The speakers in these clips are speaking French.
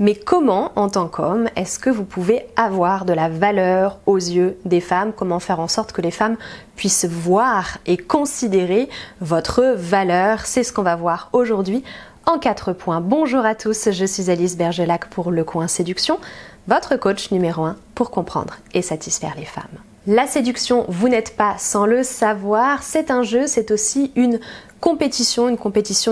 Mais comment, en tant qu'homme, est-ce que vous pouvez avoir de la valeur aux yeux des femmes? Comment faire en sorte que les femmes puissent voir et considérer votre valeur? C'est ce qu'on va voir aujourd'hui en 4 points. Bonjour à tous, je suis Alice Bergelac pour Le Coin Séduction, votre coach numéro 1 pour comprendre et satisfaire les femmes. La séduction, vous n'êtes pas sans le savoir, c'est un jeu, c'est aussi une compétition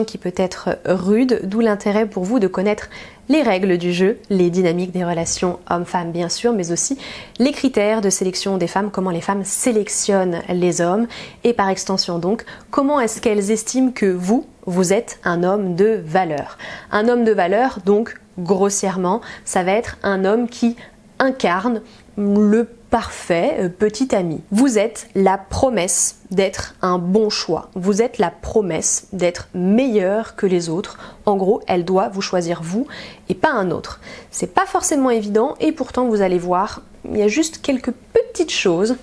qui peut être rude, d'où l'intérêt pour vous de connaître les règles du jeu, les dynamiques des relations hommes-femmes bien sûr, mais aussi les critères de sélection des femmes, comment les femmes sélectionnent les hommes et par extension donc, comment est-ce qu'elles estiment que vous êtes un homme de valeur. Un homme de valeur donc, grossièrement, ça va être un homme qui incarne le parfait petit ami. Vous êtes la promesse d'être un bon choix. Vous êtes la promesse d'être meilleur que les autres. En gros, elle doit vous choisir vous et pas un autre. C'est pas forcément évident et pourtant vous allez voir, il y a juste quelques petites choses,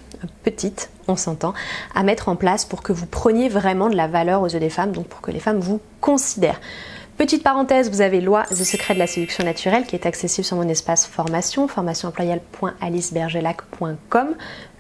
petites, on s'entend, à mettre en place pour que vous preniez vraiment de la valeur aux yeux des femmes, donc pour que les femmes vous considèrent. Petite parenthèse, vous avez Lois et secrets de la séduction naturelle qui est accessible sur mon espace formation, formationemployable.alicebergelac.com,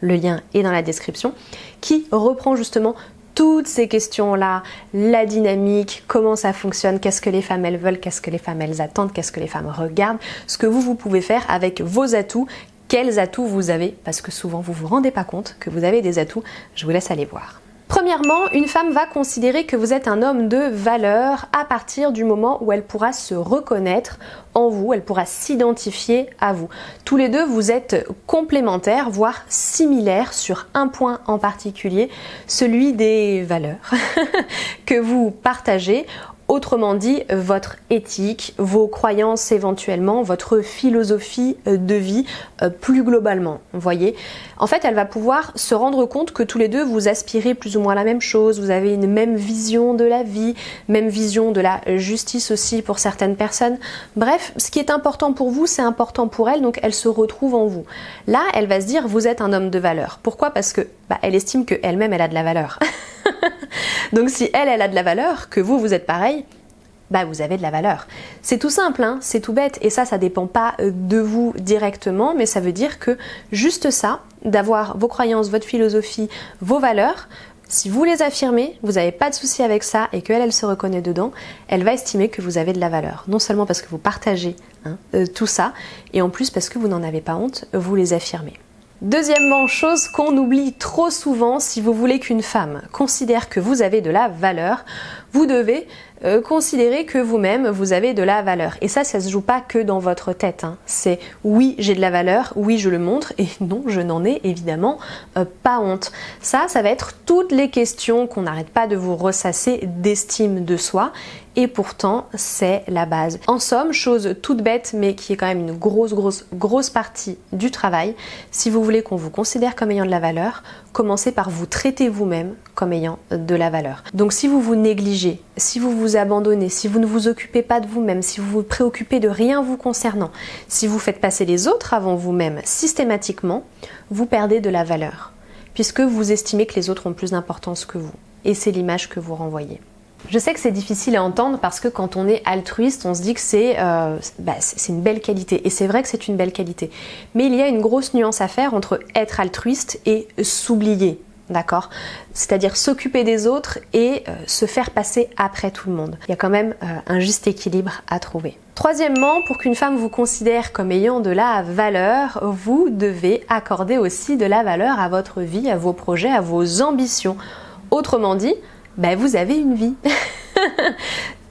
le lien est dans la description, qui reprend justement toutes ces questions-là, la dynamique, comment ça fonctionne, qu'est-ce que les femmes elles veulent, qu'est-ce que les femmes elles attendent, qu'est-ce que les femmes regardent, ce que vous pouvez faire avec vos atouts, quels atouts vous avez, parce que souvent vous vous rendez pas compte que vous avez des atouts, je vous laisse aller voir. Premièrement, une femme va considérer que vous êtes un homme de valeur à partir du moment où elle pourra se reconnaître en vous, elle pourra s'identifier à vous. Tous les deux, vous êtes complémentaires, voire similaires sur un point en particulier, celui des valeurs que vous partagez. Autrement dit, votre éthique, vos croyances éventuellement, votre philosophie de vie plus globalement, vous voyez. En fait, elle va pouvoir se rendre compte que tous les deux, vous aspirez plus ou moins à la même chose, vous avez une même vision de la vie, même vision de la justice aussi pour certaines personnes. Bref, ce qui est important pour vous, c'est important pour elle, donc elle se retrouve en vous. Là, elle va se dire, vous êtes un homme de valeur. Pourquoi? Parce que elle estime qu'elle-même, elle a de la valeur. Donc si elle a de la valeur, que vous êtes pareil, vous avez de la valeur. C'est tout simple, hein, c'est tout bête, et ça dépend pas de vous directement, mais ça veut dire que juste ça, d'avoir vos croyances, votre philosophie, vos valeurs, si vous les affirmez, vous n'avez pas de souci avec ça et qu'elle se reconnaît dedans, elle va estimer que vous avez de la valeur. Non seulement parce que vous partagez tout ça, et en plus parce que vous n'en avez pas honte, vous les affirmez. Deuxièmement, chose qu'on oublie trop souvent, si vous voulez qu'une femme considère que vous avez de la valeur, vous devez considérer que vous-même, vous avez de la valeur. Et ça se joue pas que dans votre tête. Hein. C'est oui, j'ai de la valeur, oui, je le montre, et non, je n'en ai évidemment pas honte. Ça va être toutes les questions qu'on n'arrête pas de vous ressasser d'estime de soi. Et pourtant, c'est la base. En somme, chose toute bête, mais qui est quand même une grosse partie du travail. Si vous voulez qu'on vous considère comme ayant de la valeur, commencez par vous traiter vous-même comme ayant de la valeur. Donc si vous vous négligez, si vous vous abandonnez, si vous ne vous occupez pas de vous-même, si vous vous préoccupez de rien vous concernant, si vous faites passer les autres avant vous-même systématiquement, vous perdez de la valeur, puisque vous estimez que les autres ont plus d'importance que vous. Et c'est l'image que vous renvoyez. Je sais que c'est difficile à entendre parce que quand on est altruiste, on se dit que c'est une belle qualité. Et c'est vrai que c'est une belle qualité. Mais il y a une grosse nuance à faire entre être altruiste et s'oublier. D'accord? C'est-à-dire s'occuper des autres et se faire passer après tout le monde. Il y a quand même un juste équilibre à trouver. Troisièmement, pour qu'une femme vous considère comme ayant de la valeur, vous devez accorder aussi de la valeur à votre vie, à vos projets, à vos ambitions. Autrement dit, vous avez une vie.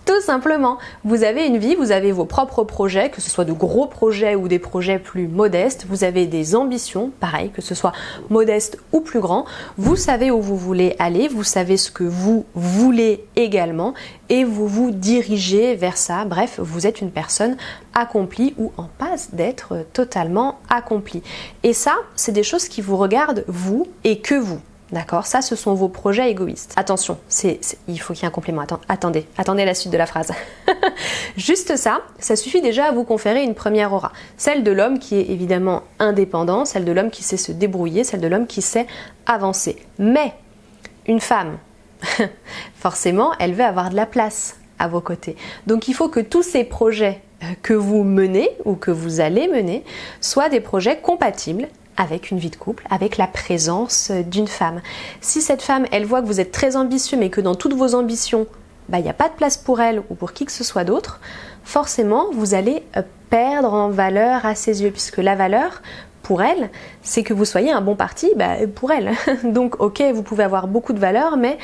Tout simplement, vous avez une vie, vous avez vos propres projets, que ce soit de gros projets ou des projets plus modestes, vous avez des ambitions, pareil, que ce soit modeste ou plus grand, vous savez où vous voulez aller, vous savez ce que vous voulez également et vous vous dirigez vers ça. Bref, vous êtes une personne accomplie ou en passe d'être totalement accomplie. Et ça, c'est des choses qui vous regardent vous et que vous. D'accord? Ça, ce sont vos projets égoïstes. Attention, il faut qu'il y ait un complément. Attendez la suite de la phrase. Juste ça suffit déjà à vous conférer une première aura. Celle de l'homme qui est évidemment indépendant, celle de l'homme qui sait se débrouiller, celle de l'homme qui sait avancer. Mais une femme, forcément, elle veut avoir de la place à vos côtés. Donc il faut que tous ces projets que vous menez ou que vous allez mener soient des projets compatibles avec une vie de couple, avec la présence d'une femme. Si cette femme, elle voit que vous êtes très ambitieux, mais que dans toutes vos ambitions, il n'y a pas de place pour elle ou pour qui que ce soit d'autre, forcément, vous allez perdre en valeur à ses yeux, puisque la valeur, pour elle, c'est que vous soyez un bon parti pour elle. Donc, ok, vous pouvez avoir beaucoup de valeur, mais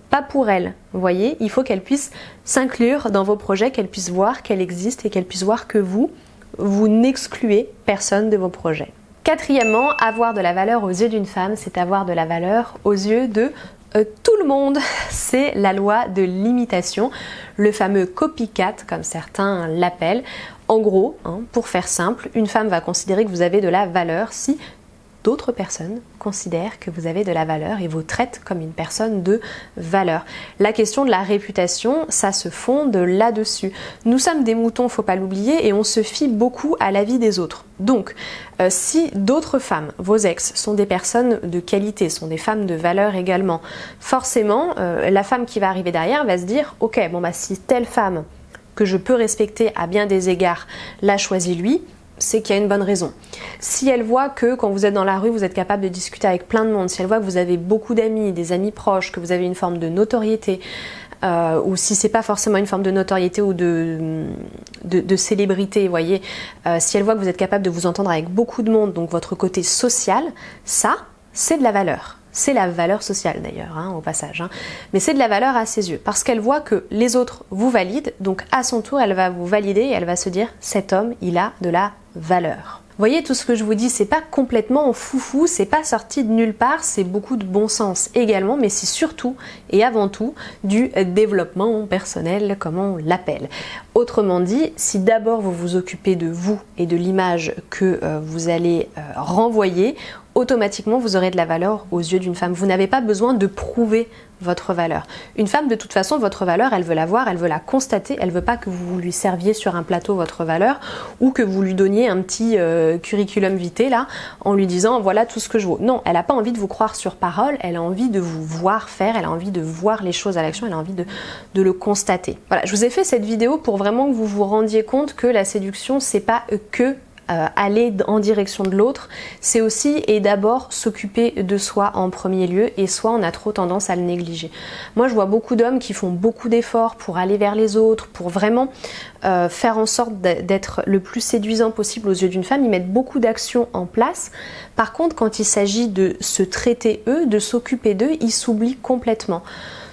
pas pour elle. Vous voyez, il faut qu'elle puisse s'inclure dans vos projets, qu'elle puisse voir qu'elle existe et qu'elle puisse voir que vous n'excluez personne de vos projets. Quatrièmement, avoir de la valeur aux yeux d'une femme, c'est avoir de la valeur aux yeux de tout le monde. C'est la loi de l'imitation, le fameux copycat, comme certains l'appellent. En gros, pour faire simple, une femme va considérer que vous avez de la valeur si d'autres personnes considèrent que vous avez de la valeur et vous traitent comme une personne de valeur. La question de la réputation, ça se fonde là-dessus. Nous sommes des moutons, faut pas l'oublier, et on se fie beaucoup à l'avis des autres. Donc, si d'autres femmes, vos ex, sont des personnes de qualité, sont des femmes de valeur également, forcément, la femme qui va arriver derrière va se dire « Ok, si telle femme que je peux respecter à bien des égards l'a choisi lui », c'est qu'il y a une bonne raison. Si elle voit que quand vous êtes dans la rue, vous êtes capable de discuter avec plein de monde, si elle voit que vous avez beaucoup d'amis, des amis proches, que vous avez une forme de notoriété, ou si c'est pas forcément une forme de notoriété ou de célébrité, vous voyez, si elle voit que vous êtes capable de vous entendre avec beaucoup de monde, donc votre côté social, ça, c'est de la valeur. C'est la valeur sociale d'ailleurs, au passage. Mais c'est de la valeur à ses yeux, parce qu'elle voit que les autres vous valident, donc à son tour, elle va vous valider et elle va se dire « cet homme, il a de la valeur ». Vous voyez, tout ce que je vous dis, c'est pas complètement foufou, c'est pas sorti de nulle part, c'est beaucoup de bon sens également, mais c'est surtout et avant tout du développement personnel, comme on l'appelle. Autrement dit, si d'abord vous vous occupez de vous et de l'image que vous allez renvoyer, automatiquement vous aurez de la valeur aux yeux d'une femme. Vous n'avez pas besoin de prouver votre valeur. Une femme, de toute façon, votre valeur, elle veut la voir, elle veut la constater, elle veut pas que vous lui serviez sur un plateau votre valeur ou que vous lui donniez un petit curriculum vitae là en lui disant voilà tout ce que je vaux. Non, elle n'a pas envie de vous croire sur parole, elle a envie de vous voir faire, elle a envie de voir les choses à l'action, elle a envie de le constater. Voilà, je vous ai fait cette vidéo pour vraiment que vous vous rendiez compte que la séduction, c'est pas que aller en direction de l'autre, c'est aussi et d'abord s'occuper de soi en premier lieu, et soit on a trop tendance à le négliger. Moi je vois beaucoup d'hommes qui font beaucoup d'efforts pour aller vers les autres, pour vraiment faire en sorte d'être le plus séduisant possible aux yeux d'une femme, ils mettent beaucoup d'actions en place. Par contre, quand il s'agit de se traiter eux, de s'occuper d'eux, ils s'oublient complètement.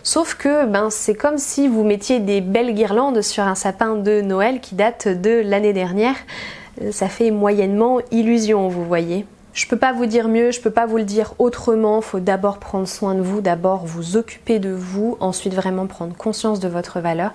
Sauf que c'est comme si vous mettiez des belles guirlandes sur un sapin de Noël qui date de l'année dernière. Ça fait moyennement illusion, vous voyez. Je peux pas vous dire mieux, je peux pas vous le dire autrement. Faut d'abord prendre soin de vous, d'abord vous occuper de vous, ensuite vraiment prendre conscience de votre valeur,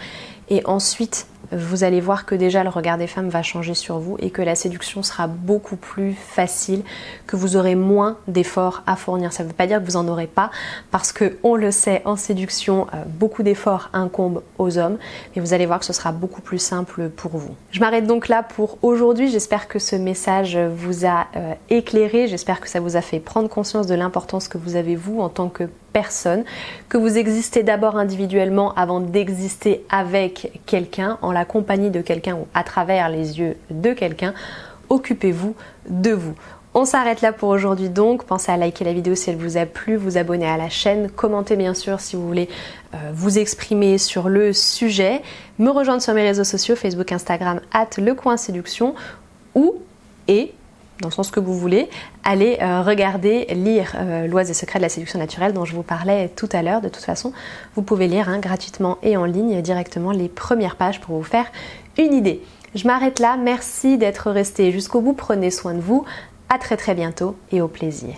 et ensuite vous allez voir que déjà le regard des femmes va changer sur vous et que la séduction sera beaucoup plus facile, que vous aurez moins d'efforts à fournir. Ça ne veut pas dire que vous en aurez pas, parce que on le sait, en séduction, beaucoup d'efforts incombent aux hommes, mais vous allez voir que ce sera beaucoup plus simple pour vous. Je m'arrête donc là pour aujourd'hui. J'espère que ce message vous a éclairé, j'espère que ça vous a fait prendre conscience de l'importance que vous avez vous en tant que personne, que vous existez d'abord individuellement avant d'exister avec quelqu'un, en la compagnie de quelqu'un ou à travers les yeux de quelqu'un. Occupez-vous de vous. On s'arrête là pour aujourd'hui donc. Pensez à liker la vidéo si elle vous a plu, vous abonner à la chaîne, commentez bien sûr si vous voulez vous exprimer sur le sujet, me rejoindre sur mes réseaux sociaux, Facebook, Instagram, @lecoinséduction, ou dans le sens que vous voulez, allez regarder, lire L'Oise des secrets de la séduction naturelle dont je vous parlais tout à l'heure. De toute façon, vous pouvez lire gratuitement et en ligne directement les premières pages pour vous faire une idée. Je m'arrête là, merci d'être resté jusqu'au bout, prenez soin de vous, à très bientôt et au plaisir.